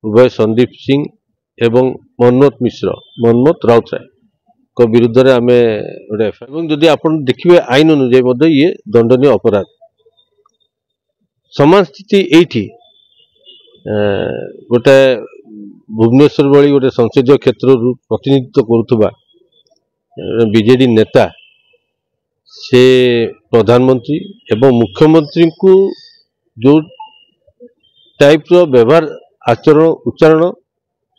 उभय संदीप सिंह एवं मनमोहन राउतराय को विरुद्ध में आम गोटे जदि आप देखिए आईन अनुଯାयी ये दंडनीय अपराध। समान स्थिति ये गोटे भुवनेश्वर भली गोटे संसदीय क्षेत्र प्रतिनिधित्व करुवा बीजेडी नेता से प्रधानमंत्री एवं मुख्यमंत्री को जो टाइप रो व्यवहार आचरण उच्चारण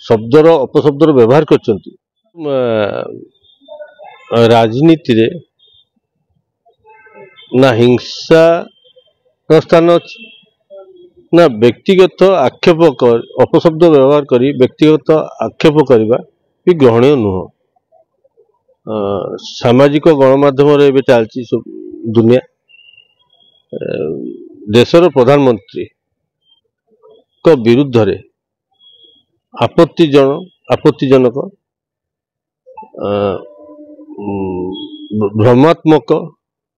शब्दर अपशब्दर व्यवहार करछंती राजनीति रे ना हिंसा स्थान अच्छी ना व्यक्तिगत आक्षेप अपशब्द व्यवहार करी व्यक्तिगत आक्षेप करवा भी ग्रहणीय नुह। सामाजिक गणमाध्यम चलती दुनिया देशर प्रधानमंत्री को विरुद्ध रे आपत्तिजनक भ्रमात्मक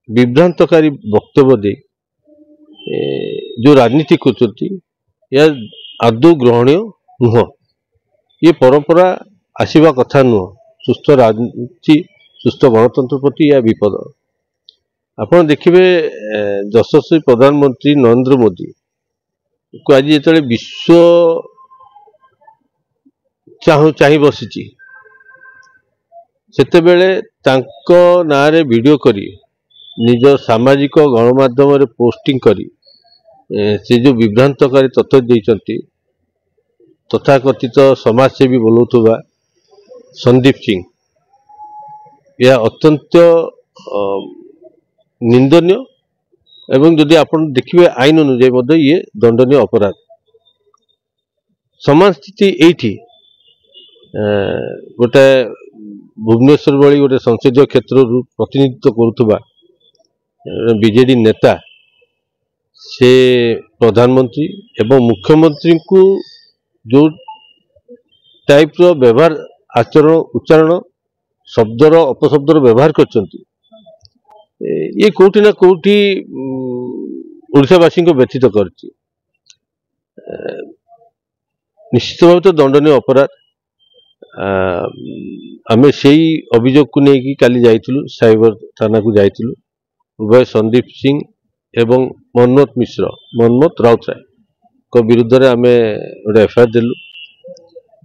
विभ्रांतकारी वक्तव्य दे जो राजनीति करती या आदौ ग्रहणीय नुह। ये परंपरा आसवा कथा नुह। सुस्थ राजनीति सुस्थ गणतंत्र प्रति यह विपद। आपड़ देखिए यशस्वी प्रधानमंत्री नरेंद्र मोदी को आज जो विश्व चाह बसी से ना वीडियो करी निज सामाजिक गणमाध्यम पोस्टिंग करी से जो विभ्रांतकारी तथ्य देती तथाकथित समाजसेवी बोलूवा संदीप सिंह यह अत्यंत निंदनीय एवं जदि आप देखिए आईन अनुଯାयी ये दंडनीय अपराध। समान स्थिति ये गोटे भुवनेश्वर भली गोटे संसदीय क्षेत्र प्रतिनिधित्व करुवा बीजेडी नेता से प्रधानमंत्री एवं मुख्यमंत्री को जो टाइप रो व्यवहार आचरण उच्चारण शब्दर अपशब्दर व्यवहार करछंती ये कोठी ना कोठी ओडिशावासी को व्यथित करछि। निश्चित भाव तो दंडनीय अपराध। आमे से अभियोग को लेकिन काली जाइलु साइबर थाना को जाइलु उभय संदीप सिंह एवं मनमोहन राउतराय को विरुद्ध में आम गोटे एफआईआर देलु।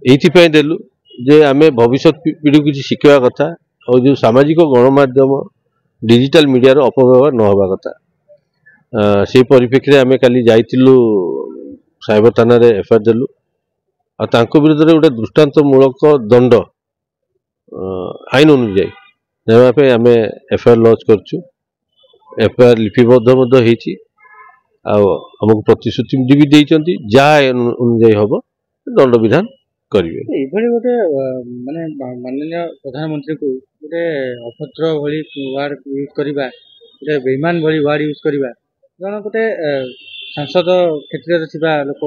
ये देलु जे आमे भविष्य पीढ़ी किसी शिखा कथा और जो सामाजिक गणमाध्यम डिजिटल मीडिया अपव्यवहार न होगा कथा से परिप्रेक्षी आम काली जाइलु साइबर थाना रे एफआईआर देलु और विरुद्ध में गोटे दृष्टांतमूलक दंड आईन अनुଯାयी नेवाई आम एफआईआर लॉन्च करछु। एफआईआर लिपिबद्ध आमको प्रतिश्रुति भी देइचंती जहाँ अनुଯାयी हम दंड विधान करेंगे। गोटे माने माननीय प्रधानमंत्री को गोटे अभद्र भली वार्ड यूज करवा गोटे बेईमान भली वार्ड यूज करवा जन गोटे सांसद क्षेत्र में लोक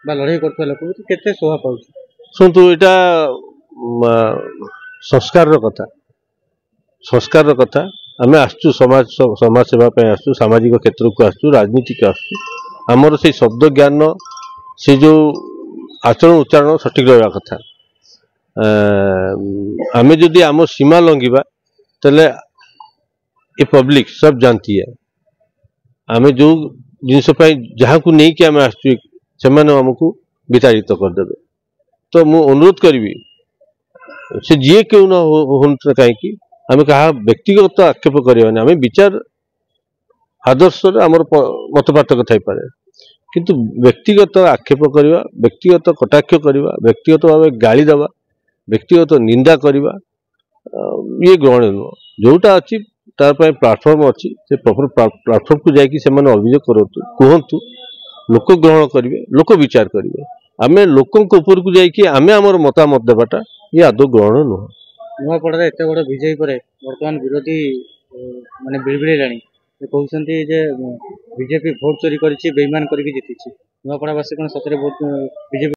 बा लड़ाई करता लोक केते शोभा पाउछ। शुणु यहाँ संस्कार कथा आम आसचु समाज सेवा आसचु सामाजिक क्षेत्र को आसचु राजनीति को आसचु आमर से शब्द ज्ञान से जो आचरण उच्चारण सठिक रहा कथा। आम जदि आम सीमा लंघिबा तेले ये पब्लिक सब जानती है आम जो जिनस जहाँ को लेकिन आम आसचु से आमको विताड़ित करदे। तो मु अनुरोध करी से जी क्यों न हो कहीं आम क्या व्यक्तिगत आक्षेप करवानी आम विचार आदर्श आमर मत पार्थक्य थाई पारे किंतु व्यक्तिगत आक्षेप करवा व्यक्तिगत कटाक्ष करवा व्यक्तिगत भाव गाली दवा व्यक्तिगत निंदा करवा ये ग्रहण नुह। जोटा अच्छी तार प्लाटफर्म अच्छी से प्लाटफर्म को जाकि अभियोग कहतु लोक ग्रहण करेंगे लोक विचार करेंगे आम लोक ऊपर को जाकि आम आमर मतामत देवाटा ये आदौ ग्रहण नुह। नुआपड़ा एत बड़ विजयी पर बर्तमान विरोधी माने बिड़बिड़ेलाणी कहते जे बीजेपी भोट चोरी कर बेईमान करके जीति नुआपड़ावासी कौन सतरे भोट बीजेपी